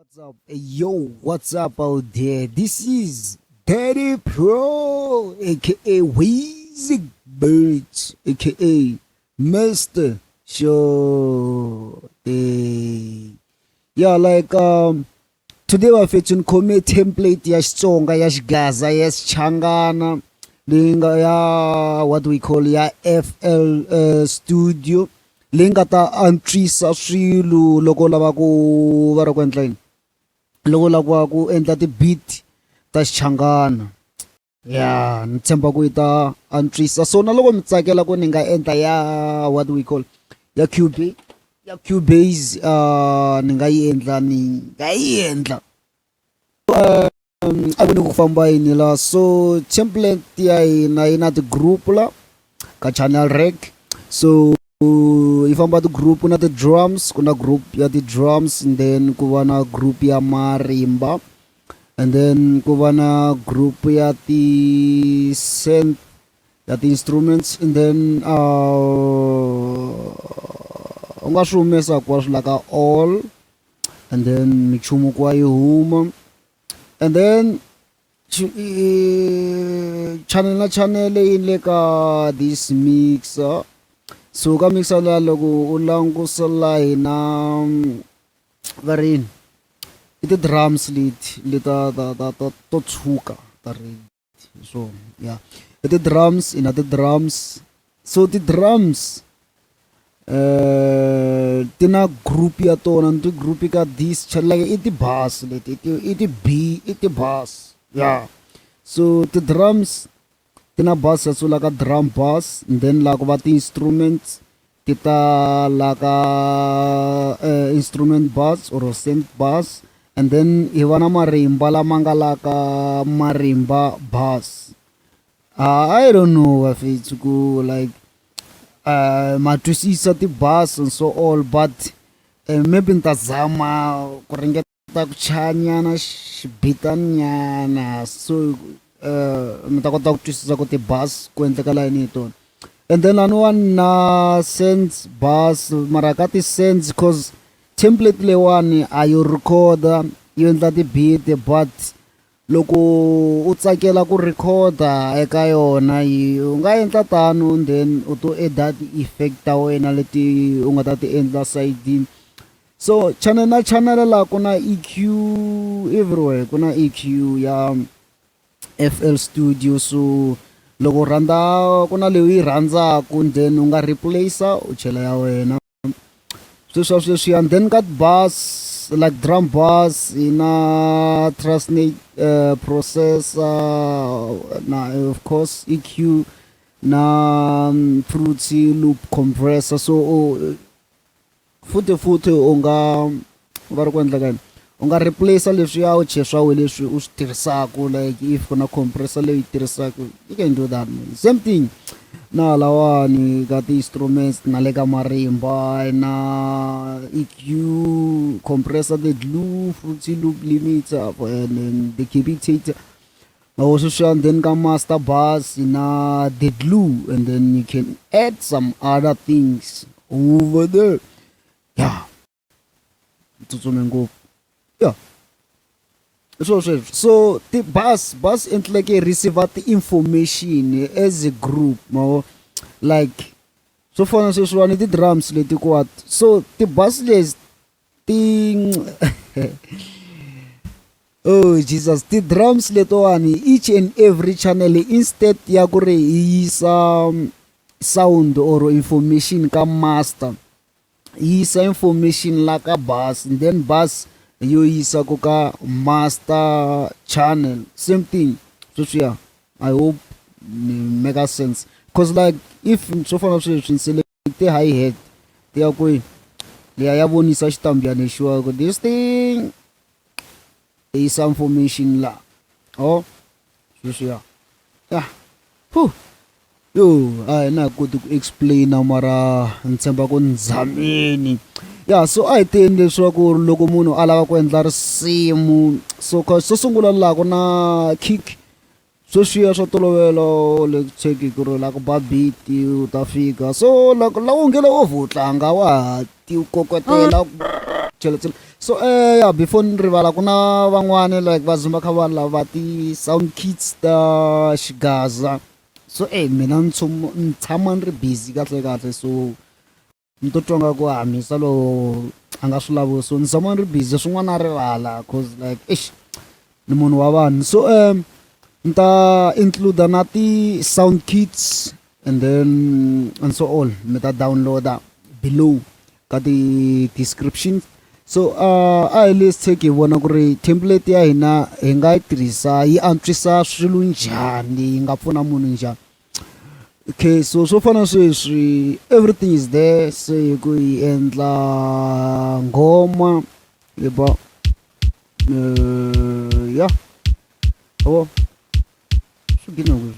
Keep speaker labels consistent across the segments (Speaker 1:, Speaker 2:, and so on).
Speaker 1: What's up? Hey, yo, what's up out there? This is Daddy Pro, aka Weezy Birds, aka Mr. Show. Yeah, today we're fetching come template ya Xitsonga, ya Xigaza, ya Xichangana, ya what we call ya FL Studio. Linga ta antswisa swilo loko lava ku va ri ku endleni loko lava ku endla ti-beat ta Xichangana ya ni tshemba ku yi ta antswisa so na loko mi tsakela ku ni nga endla ya what we call ya Cubase ni nga yi endla a ku ni ku famba yini la so template ya hina yi na ti-group la ka channel rec so if I'm about the group na the drums kuna group ya the drums and then kuva na group ya marimba and then kuva na group ya the synth ya the instruments and then unga swi humesa kwa swi laka all and then michumu kwa yi huma and then channel yi le ka this mixer so ka mixer la loko u langusa la hina va ri i ti-drums leti ta to tshuka ta ri so yeah i ti-drums ina ti-drums so ti-drums ti na group ya tona ni ti-group ka this like i ti-bass leti i ti-bass yeah so ti-drums tina bass so like a drum bass and then like what instruments tita like a instrument bass or a synth bass and then ivana marimba la mangalaka marimba bass I don't know if it's good like matwisisa ti bass and so all but maybe ntazama ku ringeta ku chanyana xibitanyana so mi ta kota ku twisisa ku ti-bass ku endlekala yini hi tona and then laniwani na sense bass mara ka ti-sense cause template leyiwani a yo recorda yo endla ti-beat but loko u tsakela ku recorda eka yona u nga endla tano then u to add ti-effect ta wena leti u nga ta ti endla sayidini so channel laha ku na EQ everywhere ku na EQ ya FL Studio so loko rhandza ku na leyi yi rhandzaku then u nga replace u chela ya wena sweswiya and then ka bass like drum bass ina transnate processor na of course EQ na fruity loop compressor so futhi u nga va ri ku endla kani u nga replace leswiya u che swa we leswi u swi tirhisaku like if ku na compressor leyi tirhisaku you can do that man. Same thing na lawani ka ti-instruments na le ka marimba na EQ compressor the glue fruity loop limiter and then the capitator also and then ka master bass na the glue and then you can add some other things over there yeah tsutsume ngopfu yeah so the bass endla like receive the information as a group no like so for instance one the drums leti kwat so the bass list thing oh Jesus the drums leto one each and every channel instead ya ku ri yisa sound or information ka master yisa information la ka bass and then bass yo yisa ku ka master channel same thing so yeah I hope make sense cause like if so far sweswi select hi-hat ya ku leya ya vonisa xitambiyane xiwa ku this thing is information la oh so yeah yo a na koti ku explain mara ni tshemba ku ni zamini yeah so I think leswaku loko munhu a lava ku endla risimu so so sungula laha ku na kick sweswiya swa tolovelo le cheki ku ri la ku ba beat u ta fika so la u nge le ovhutlanga wa ti u kokotela So yeah, before ni rivala ku na van'wani like va zumba kha va lava ti sound kits ta xigaza. So mina ni tshama ni ri busy kahle, so ni to twa nga ku hamisa lowu a nga swi lavi, so ni tshama ni ri busy swin'wana na rivala cause like ni munhu wa vanhu. So ni ta include na ti sound kits and then and so all mi ta downloada below ka ti description. So let's take hi vona ku ri template ya hina hi nga yi tirhisa yi antswisa swilo njhani, yi nga pfuna munhu njhani. Okay, so swo fana sweswi everything is there, se hi ku hi endla nghoma yeba ya abo swigina ku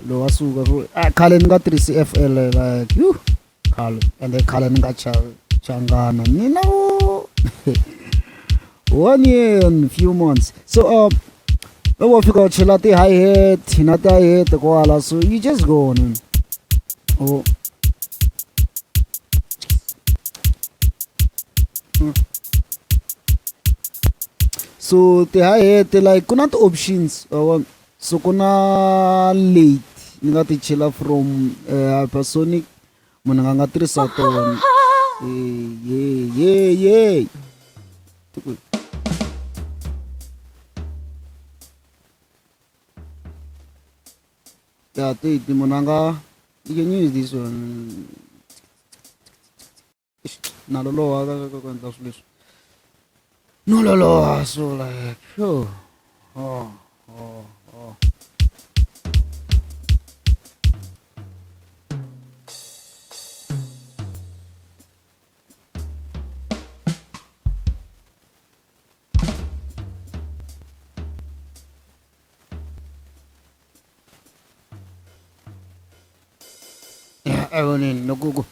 Speaker 1: lo wasuka khale ni nga tirhisi FL like khale, ende khale ni nga changana ni na 1 year and few months. So loko fika chela ti hi-hat na ti hi-hat kwala, so you just go on so ti hi-hat like kuna ti options, so kuna late ni nga ti chela from hypersonic, munhu nga tirhisa tona yeah, the monanga, you can use this one. No, so like, oh. Yeah, I want in no Google.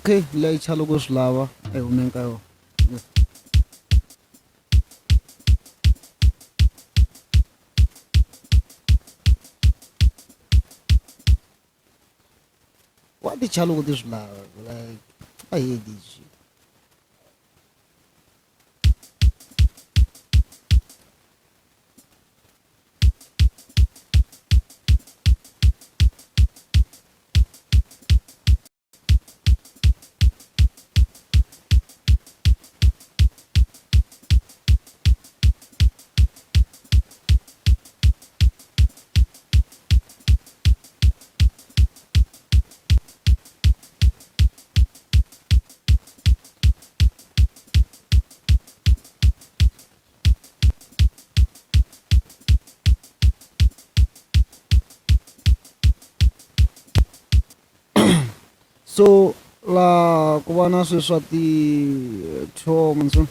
Speaker 1: Okay, let's have a go slava. I will make a what the chalo with this lava? Like, I hate this shit. So la kubana sweswati Tom so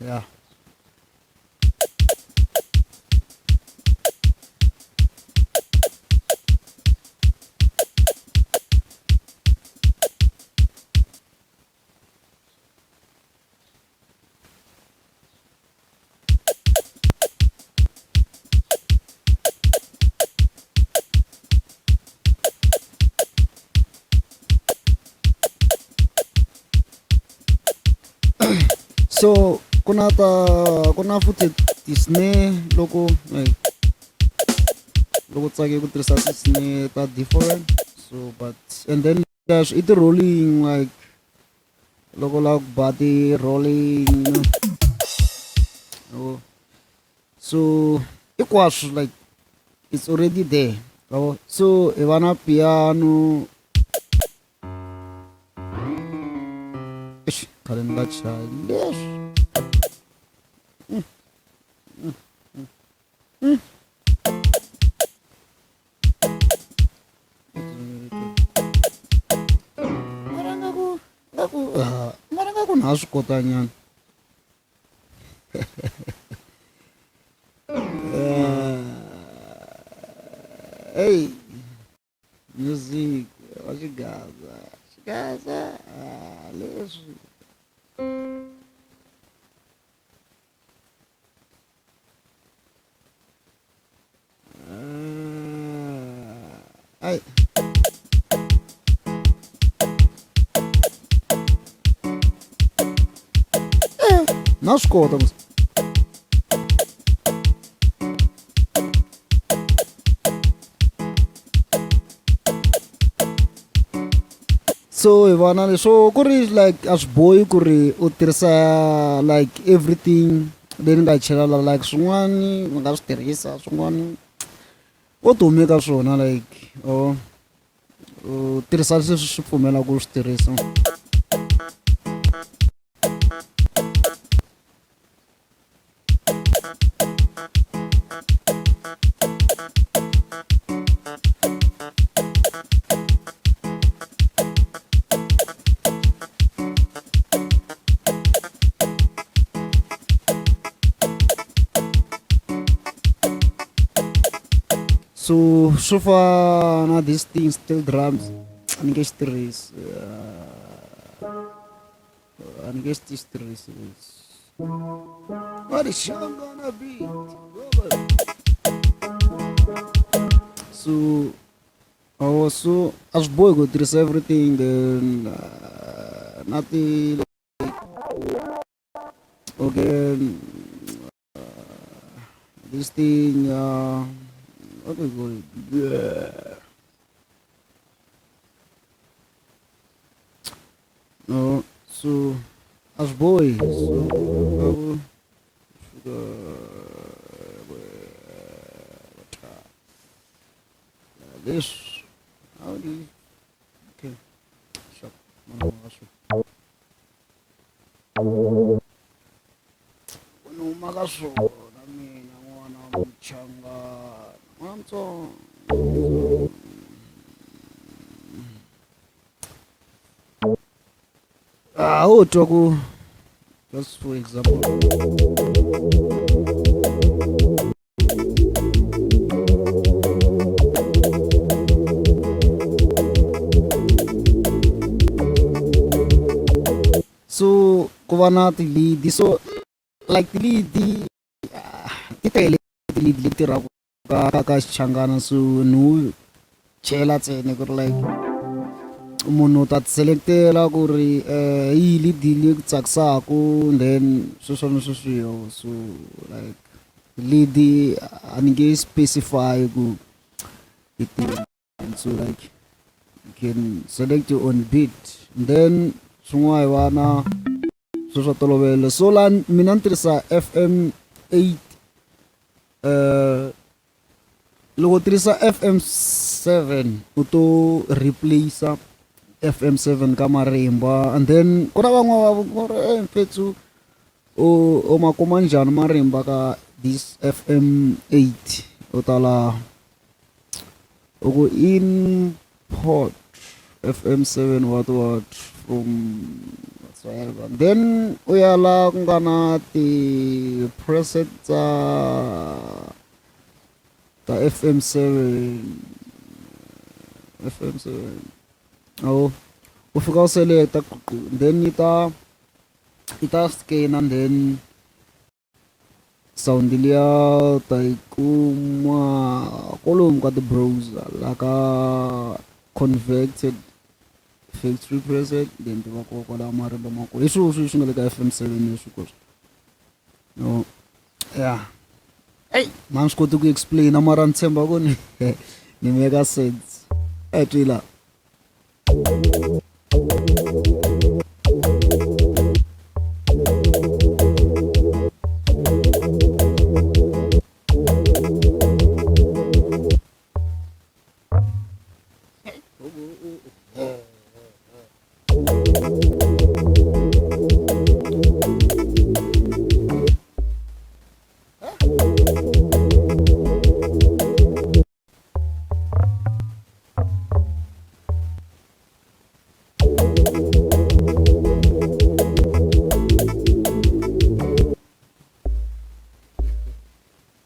Speaker 1: yeah. So kuna futhi ti-snare loko like loko tsake ku tirhisa ti-snare ta different, so but and then it rolling like loko la body rolling so it was like it's already there. So evana piano kalenda child. Yes. mara nga ku na swi kotanyana hey music wa xigaza leswi ay na swi kota so hi vona leswo ku ri like a swi bohi ku ri u tirhisa like everything leyi ni nga chela like swin'wani u nga swi tirhisa swin'wani u ti humeka swona like u tirhisa leswi swi pfumelaka ku swi tirhisa so swo fana these things still drums a ni nge xi tirhisi a ni nge xi tirhisi what is Xitsonga beat so so a swi bohi ku tirhisa everything then na ti okay this thing what do you call it? No, so as boys, so this how do you okay? Shop. Bueno, magaso. Nami nangwana mchanga. So talk just for example so ku va na ti-lead so like ti-lead ti tele ti-lead leti tirhaka ka xichangana so ni chela ntsena ku ri like munhu ta ti-selectela ku ri yi lead leyi ku tsakisaka then sweswo ni sweswiyo so like lead a ni nge specify ku so like you can select your own beat then swin'wana hi vana sweswo swa tolovela so la mina ni tirhisa FM 8 loko tirhisa FM 7 u to replace FM 7 ka marimba and then ku na van'wana va ri mfetsu u ma kuma njhani marimba ka this FM 8 u tala u ku import FM 7 what from whatsoever then u ya la ku nga na ti-preset ta FM 7 oh u fika u select then ita scan and then sound liya ta ikuma kolom ka ti-browser la ka converted factory preset then tiva ko kwala marimba mako hi swilo swi nga le ka FM 7 leswi ko no yeah hey man swi koti ku explain mara ni tshemba ku ni make sense twila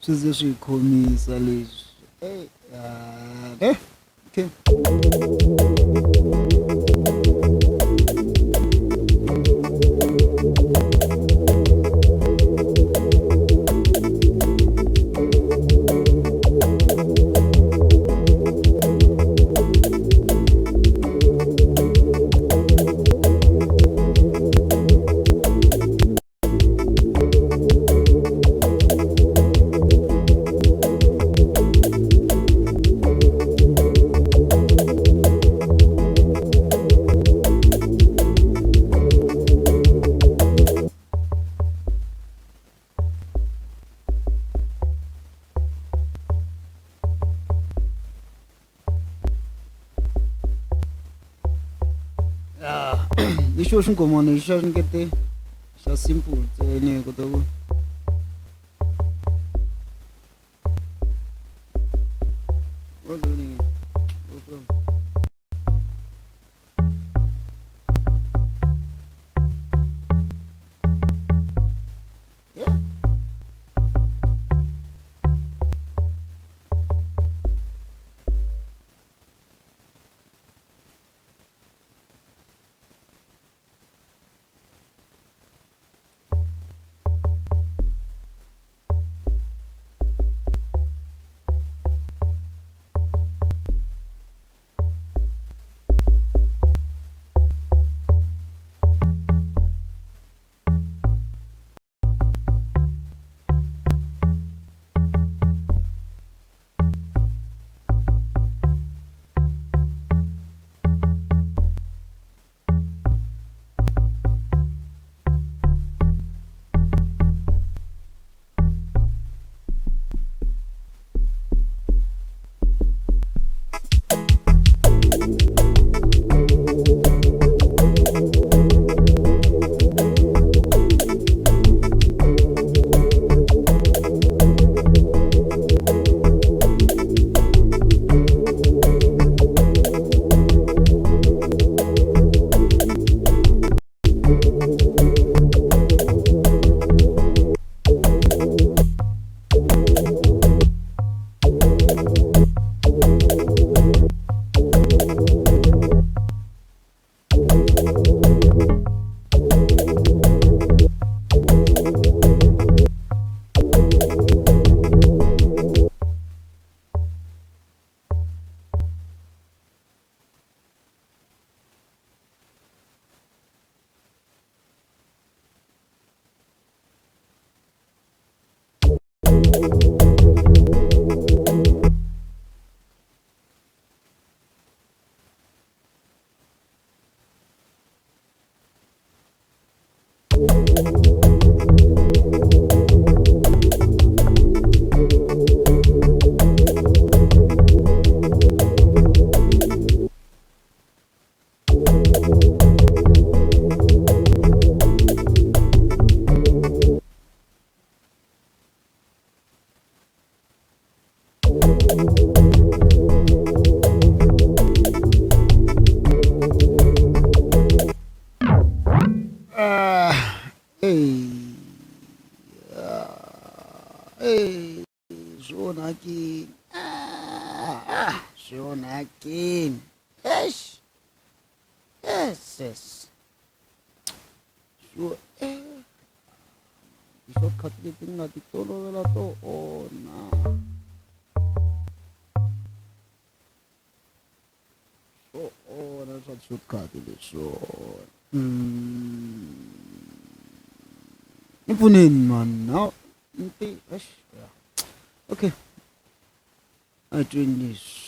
Speaker 1: swi ze swi hi khomisa leswi okay. Isho xingomana i xa ngete xa simple ntsena kota ku swionakini swionakini yes sure shortcut leti ni nga ti tolovela to ona swo ona swa shortcut leswo ni pfuneni man now okay I'm doing this.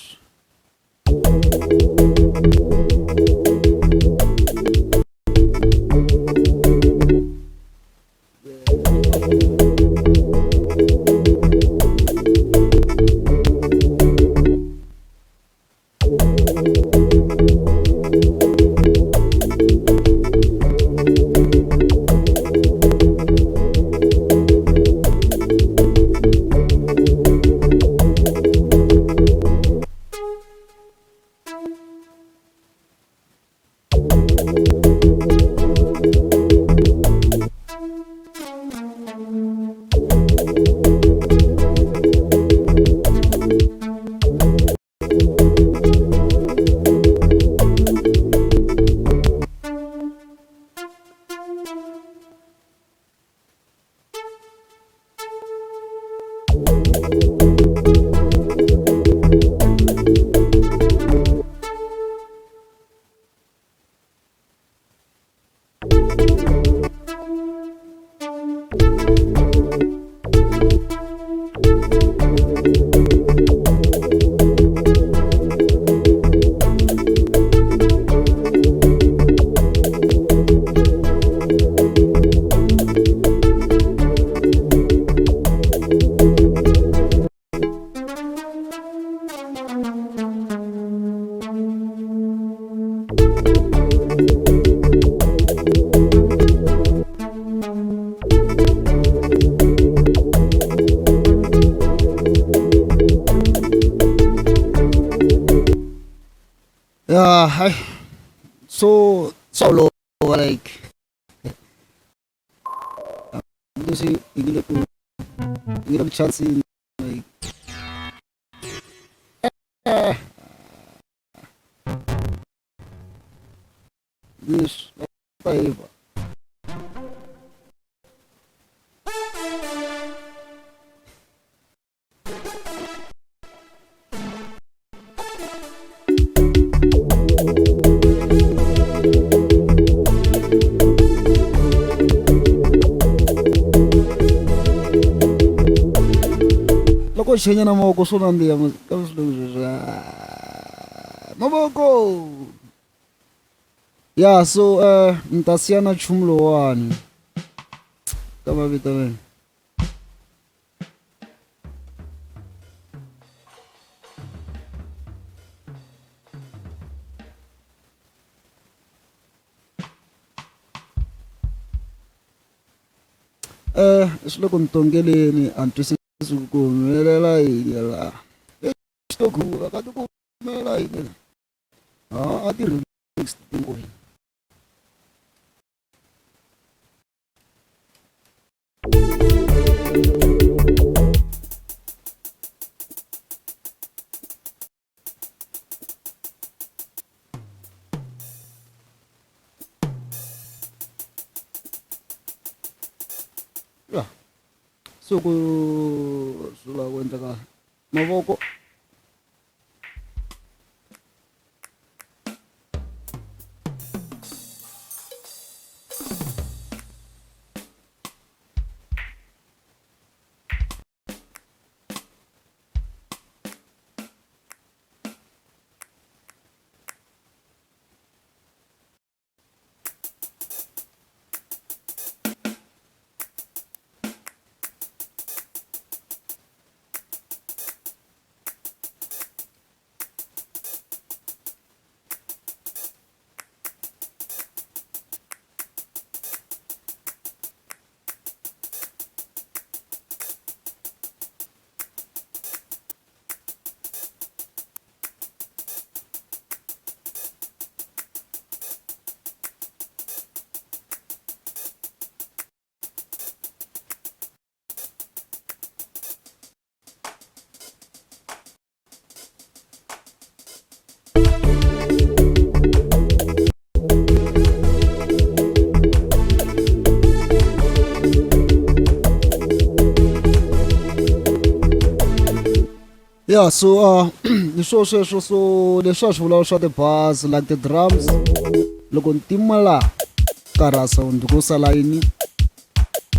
Speaker 1: Yeah, so low, like this is you get a chance in like this type. Loko xenya na mavoko swo nandziha ka mavoko. Yeah, so ni ta siya na nchumu lowani ka mavito mena. Swi le ku ni tongeleni a ni twisisi ku humelela yini laha xitokhu a ka ti ku humelela yini a ti relax tin'wini. Yeah. So ku swi lava ku endleka mavoko yeah, so hi swo sweswo so leswi a swi vulaka swa ti-bars like the-drums loko ni tima laha ka raha sound ku sala yini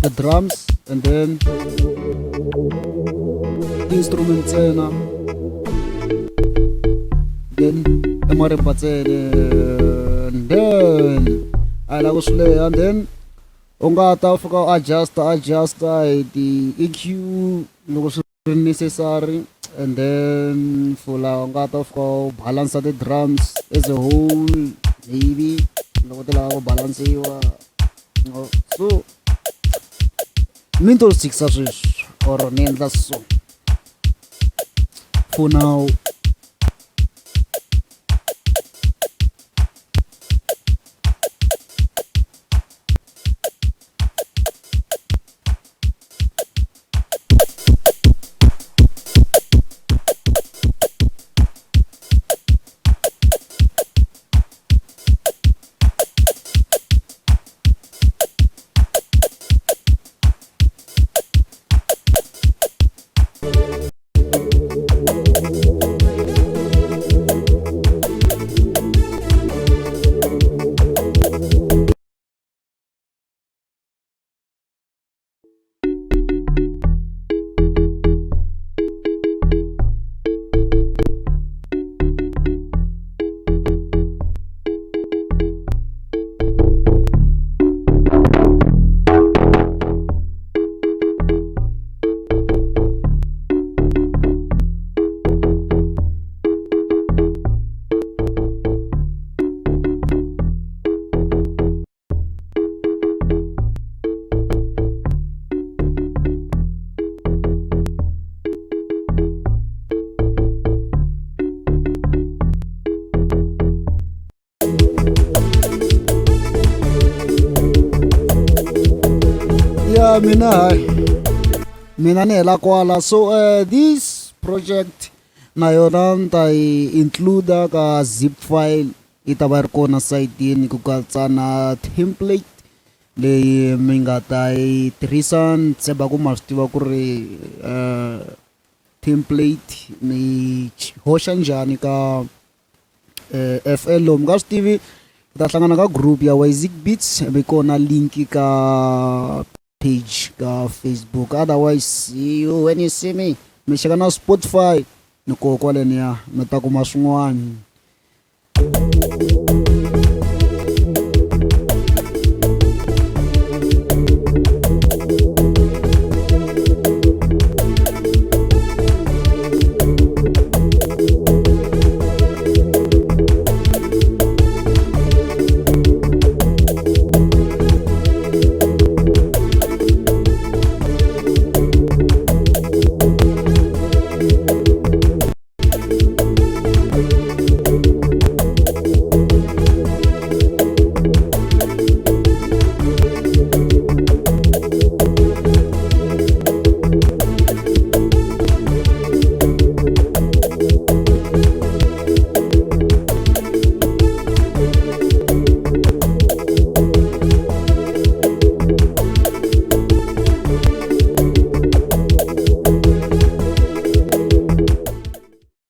Speaker 1: the-drums and then ti-instrument ntsena then emarimba ntsena and then a lava ku swi leha and then u nga ta fika u adjust hi ti-EQ loko swi ri necessary. And then for la nga ta fika u balance the drums as a whole maybe loko ti lava ku balansiwa so ni to six sweswi or ni endla so for now. mina ni hela kwala. So this project na yona ni ta yi include ka zip file, yi ta va ri kona sayitini ku katsa na template leyi mi nga ta yi tirhisa. Ni tshemba ku ma swi tiva ku ri template ni hoxa njhani ka FL. Lomu nga swi tivi hi ta hlangana ka group ya Wisik Beats, mi kona link ka page ka Facebook. Otherwise, see you when you see me. Mi cheka na Spotify ni koho kwaleniya mi ta kuma swin'wana.